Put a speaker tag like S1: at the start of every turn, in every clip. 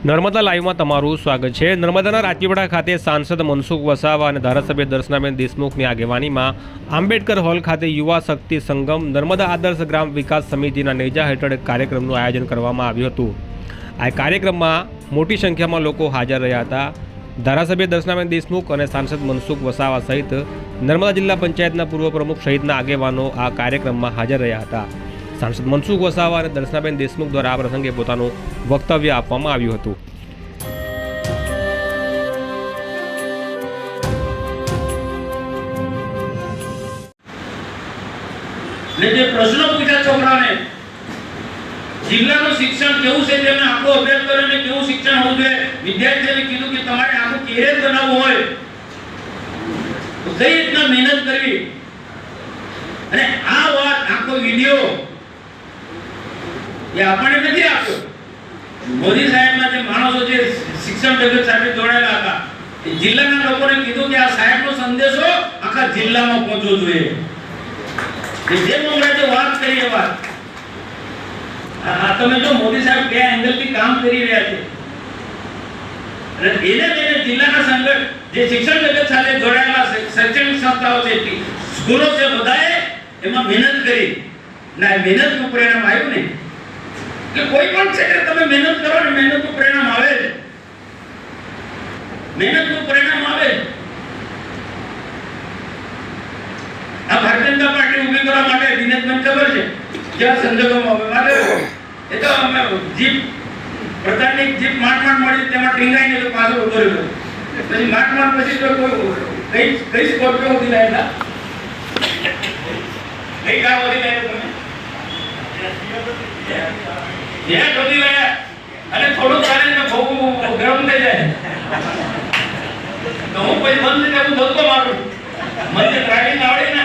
S1: નર્મદા લાઈવમાં તમારું સ્વાગત છે। નર્મદાના રાજપીપળા ખાતે સાંસદ મનસુખ વસાવા અને ધારાસભ્ય દર્શનાબેન દેશમુખની આગેવાનીમાં આંબેડકર હોલ ખાતે યુવા શક્તિ સંગમ નર્મદા આદર્શ ગ્રામ વિકાસ સમિતિના નેજા હેઠળ કાર્યક્રમનું આયોજન કરવામાં આવ્યું હતું। આ કાર્યક્રમમાં મોટી સંખ્યામાં લોકો હાજર રહ્યા હતા। ધારાસભ્ય દર્શનાબેન દેશમુખ અને સાંસદ મનસુખ વસાવા સહિત નર્મદા જિલ્લા પંચાયતના પૂર્વ પ્રમુખ સહિતના આગેવાનો આ કાર્યક્રમમાં હાજર રહ્યા હતા। सांसद मनसुख वसावा और दर्शनाबेन देशमुख द्वारा आ प्रसंगे पोतानुं वक्तव्य आपवामां आव्युं हतुं।
S2: जे प्रश्न पूछा छोकराने जिल्लाનું શિક્ષણ કેવું છે તેમને આખો અભ્યાસ કર્યો ને કેવું શિક્ષણ હોવું જોઈએ વિદ્યાર્થીઓને કીધું કે તમારે આખું કેરિયર બનાવવું હોય તો કઈ રીતના મહેનત કરવી અને આ વાત આખો વિડિયો ये आपने नहीं आप्यो। मोदी साहेब ना जे माणसो जे शिक्षण जगत સાથે જોડાયેલા હતા એ જિલ્લાના લોકોને કીધું કે આ સાહેબનો સંદેશો આખા જિલ્લામાં પહોંચવો જોઈએ। કે જે મોંગળા જે વાત કરી એ વાત આ તમે જો મોદી સાહેબ બે એંગલથી કામ કરી રહ્યા છે અને એને લઈને જિલ્લાના સંગઠન જે શિક્ષણ જગત સાથે જોડાયેલા શૈક્ષણિક સંસ્થાઓ છે સ્કૂલો છે બધાએ એમાં મહેનત કરી ના મહેનતનું પરિણામ આવ્યું ને कि कोई पण क्षेत्र તમે મહેનત કરો ને મહેનતનું પરિણામ આવે મહેનતનું પરિણામ આવે। આ ભારતીય જનતા પાર્ટી ઊભી કરવા માટે દિનેશભાઈ ખબર છે કેવા સંજોગોમાં આવે માટે એ તો અમે જીપ પ્રધાનની જીપ માંડ મળી તેમાં ટીંગાઈને તો પાછો ઉભો રહ્યો પછી માંડ પછી તો કોઈ કઈ સ્કોર્પિયો ઉધી લાયેલા કઈ કાર ઉધી લાયેલા તમે ये टोली लाया अरे थोड़ो चाले में भोग गरम થઈ જાય તો હું પછી બંધ ને હું ધક્કો મારું મને ડ્રાઇવિંગ આવડે ને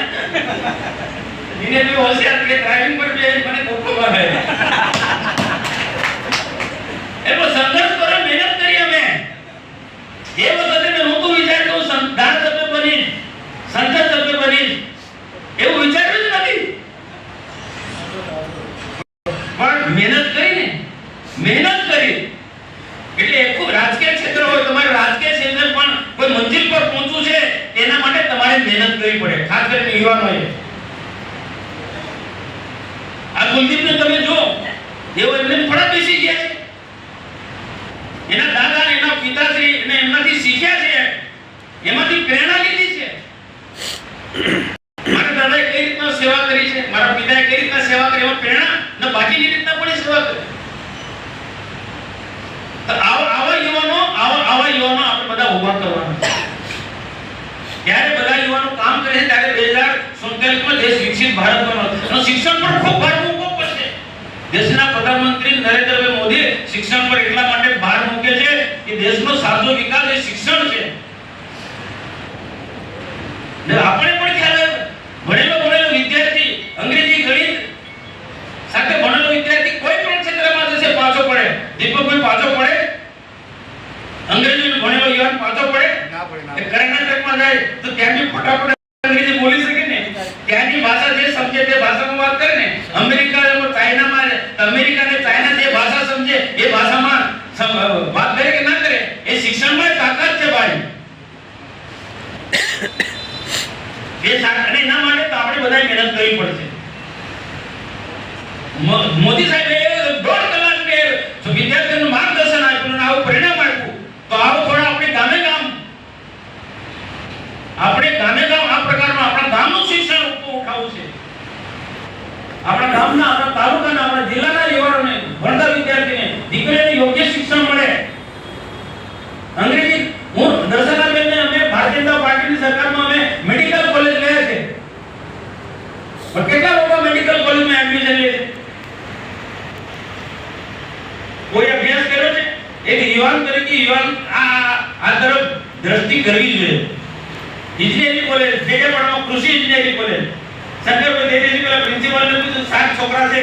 S2: એને જો હોશિયાર કે ડ્રાઇવિંગ પર બે મને ધક્કો મારે એનો સંઘર્ષ કરો મહેનત કરી અમે એ વખતે મેં નહોતું વિચાર્યું ધારાસભ્ય બની સંસદ સભ્ય બની એવું વિચાર્યું જ નથી પણ મહેનત કરીને મહેનત કરી એટલે એક રાજકીય ક્ષેત્ર હોય તમારે રાજકીય ક્ષેત્ર પણ કોઈ મંજિલ પર પહોંચવું છે તેના માટે તમારે મહેનત કરવી પડે ખાસ કરીને યુવાનોએ આ કુલદીપને તમે જો એવો એમને થોડા બેસી ગયા છે એના દાદા ને એના પિતાશ્રી ને એમનાથી શીખ્યા છે એમાંથી પ્રેરણા લીધી છે મારા દાદાએ કઈ રીતના સેવા કરી છે મારા પિતાએ કઈ રીતના સેવા કરી એમાં પ્રેરણા ને બાકીની રીતના પણ સેવા કરે તો આવા યુવાનો આપણે બધા ઉભા કરવાના ત્યારે બધા યુવાનો કામ કરે છે ત્યારે 2047 માં દેશ વિકસિત ભારત બનવાનો શિક્ષણ પર ખૂબ ભાર મૂકવો પડશે। દેશના પ્રધાનમંત્રી નરેન્દ્રભાઈ મોદી શિક્ષણ પર એટલા માટે ભાર મૂકે છે કે દેશનો સાચો વિકાસ એ શિક્ષણ છે ને આપણે પણ ખ્યાલ ભણેલો વિદ્યાર્થી અંગ્રેજી ગણિત સાથે ભણેલો વિદ્યાર્થી કોઈ પણ ક્ષેત્રમાં જશે પાછો પડે દીપકભાઈ પાછો પડે અંગ્રેજી ભણેલો યુવાન પાછો પડે ના પડે કર્ણાટકમાં જાય તો ત્યાં બી ફટાફટ અંગ્રેજી બોલી શકે ને ત્યાંની ભાષા જે સમજે તે ભાષામાં વાત કરે ને અમેરિકામાં ચાઇનામાં અમેરિકા ને ચાઇના જે ભાષા સમજે એ ભાષામાં વાત કરે કે ના કરે એ શિક્ષણમાં તાકાત છે ભાઈ એ અને એના માટે તો આપણે બધાએ મહેનત કરવી પડશે। मोदी साहेब 1.5 કલાક કે જો વિદ્યાર્થીઓનું માર્ગદર્શન આપ્યું આવું પરિણામ આપ્યું તો આવો થોડા આપણે ગામે ગામ આ પ્રકારનું આપણા ગામનું શિક્ષણ ઉઠાવવું છે આપણા ગામના આપણા તાલુકાના આપણા જિલ્લાના યુવાનોને ભણતા વિદ્યાર્થીને દીકરીઓને યોગ્ય શિક્ષણ મળે। અંગ્રેજી હું દર્શનાબેનને અમે ભારતીય જનતા પાર્ટીની સરકારમાં અમે મેડિકલ કોલેજ લઈએ છે પણ કેટલા લોકો મેડિકલ કોલેજમાં એડમિશન લે છે કોઈ અભ્યાસ કર્યો છે એક યુવાન તરીકે યુવાન આ તરફ દ્રષ્ટિ કરવી જોઈએ। इंजीनियरिंग कॉलेज जेके पढ़ाओ कृषि इंजीनियरिंग कॉलेज शंकरભાઈ દેદેજી પેલા પ્રિન્સિપલ ને પૂછ્યું 7 છોકરા છે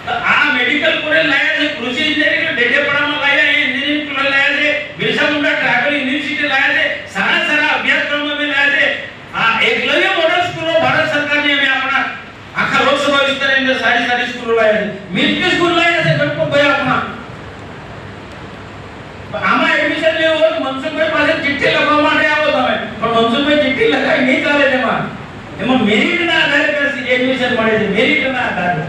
S2: તો આ મેડિકલ કોલેજ લાયા છે કૃષિ इंजीनियरिंग ને જેકે પढ़ाમાં લાયા એ इंजीनियरिंग કોલેજ લાયા છે બિરસા મુંડા ટ્રાઇબલ યુનિવર્સિટી લાયા છે સારા સારા અભ્યાસક્રમો મે લાયા છે આ એકલવ્ય મોડલ સ્કૂલો ભારત સરકારની અમે આપણા આખા લોકસભા વિસ્તારની અંદર સારી સ્કૂલો લાવ્યા છે, મિલિટરી સ્કૂલ લાવ્યા છે ગણપતભાઈ આપણા. આમાં એડમિશન લેવું હોય તો મનસુખભાઈ પાસે ચિઠ્ઠી લખવા માટે આવો તમે, પણ મનસુખભાઈ ચિઠ્ઠી લખાઈ નહીં ચાલે. એમાં મેરિટના આધારે એડમિશન મળે છે, મેરિટના આધારે.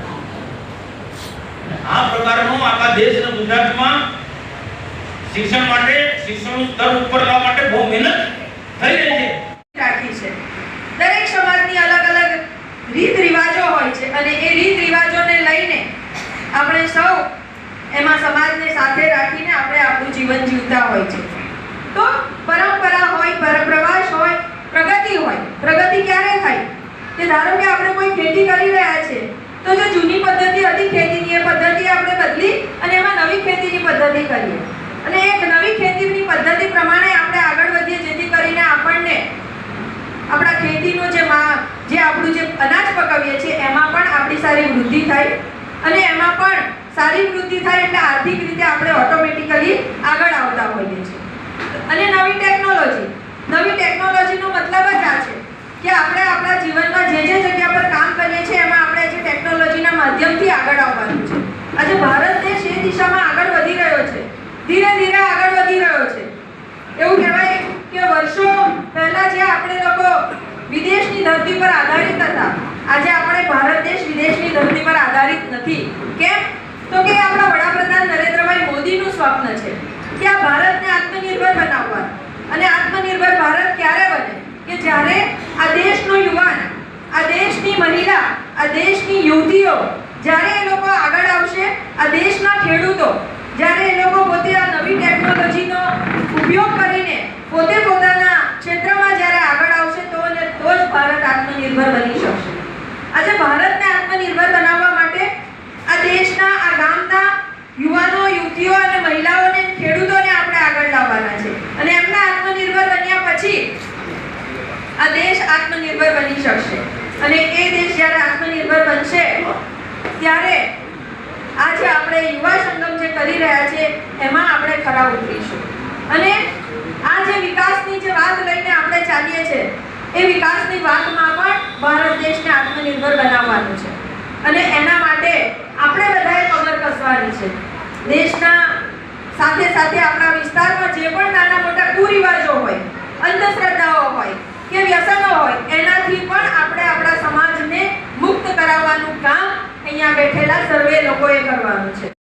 S2: આ પ્રકારનો આખા દેશ અને ગુજરાતમાં શિક્ષણ માટે, શિક્ષણનું સ્તર ઉપર લાવવા માટે બહુ મહેનત થઈ રહી છે.
S3: રાખી છે. દરેક સમાજની અલગ અલગ રીત રિવાજો હોય છે અને એ રીત રિવાજોને લઈને આપણે સૌ એમાં સમાજને સાથે રાખીને આપણે આપણું જીવન જીવતા હોય છે. તો પરંપરા હોય, પ્રવાસ હોય, પ્રગતિ હોય. પ્રગતિ ક્યારે થાય કે ધારો કે આપણે કોઈ ખેતી કરી રહ્યા છે તો જે જૂની પદ્ધતિ હતી ખેતીની એ પદ્ધતિ આપણે બદલી અને એમાં નવી ખેતીની પદ્ધતિ કરીએ અને એક નવી ખેતીની પદ્ધતિ પ્રમાણે આપણે આગળ વધીએ, જેથી કરીને આપણને આપણા ખેતીનો જે આપણું જે અનાજ પકવીએ છીએ એમાં પણ આપણી સારી વૃદ્ધિ થાય અને એમાં પણ સારી વૃદ્ધિ થાય એટલે આર્થિક રીતે આપણે ઓટોમેટિકલી આગળ આવતા હોઈએ છીએ. અને નવી ટેકનોલોજીનો મતલબ જ આ છે કે આપણે આપણા જીવનમાં જે જગ્યા પર કામ કરીએ છીએ એમાં આપણે જે ટેકનોલોજીના માધ્યમથી આગળ આવવાનું છે. આજે ભારત દેશ એ દિશામાં આગળ વધી રહ્યો છે, ધીરે ધીરે આગળ વધી રહ્યો છે. એવું કહેવાય કે વર્ષો પહેલા જે આપણે લોકો વિદેશની ધરતી પર આધારિત હતા, આજે આપણે ભારત દેશ વિદેશની ધરતી પર આધારિત નથી. કેમ? તો કે આપણા વડાપ્રધાન નરેન્દ્રભાઈ મોદીનું સ્વપ્ન છે કે આ ભારતને આત્મનિર્ભર બનાવવાનું. અને આત્મનિર્ભર ભારત ક્યારે બને કે જ્યારે આ દેશનો યુવાન, આ દેશની મહિલા, આ દેશની યુવતીઓ જ્યારે એ લોકો આગળ આવશે, આ દેશના ખેડૂતો જ્યારે એ લોકો પોતે આ નવી ટેકનોલોજીનો ઉપયોગ કરીને પોતે પોતાના ક્ષેત્રમાં જ્યારે આગળ આવશે તો જ ભારત આત્મનિર્ભર બની શકશે. આજે ભારતને આત્મનિર્ભર બનાવવા માટે આ દેશના, આ ગામના યુવાનો, યુવતીઓ અને મહિલાઓને, ખેડૂતોને આપણે આગળ લાવવાના છે અને એમના આત્મનિર્ભર બન્યા પછી આ દેશ આત્મનિર્ભર બની શકશે. અને એ દેશ જ્યારે આત્મનિર્ભર બનશે ત્યારે આજે આપણે યુવા સંગમ જે કરી રહ્યા છે એમાં આપણે ખરા ઉતરીશું. અને આ જે વિકાસની જે વાત લઈને આપણે ચાલીએ છીએ એ વિકાસની વાતમાં પણ ભારત દેશને આત્મનિર્ભર બનાવવાનું છે અને એના માટે આપણે બધાએ કમર કસવાની છે. દેશના સાથે સાથે આપણા વિસ્તારમાં જે પણ નાના મોટા કુરિવાજો હોય, અંધશ્રદ્ધાઓ હોય કે વ્યસનો હોય, એનાથી પણ આપણે આપણા સમાજને મુક્ત કરાવવાનું કામ અહીંયા બેઠેલા સર્વે લોકોએ કરવાનું છે.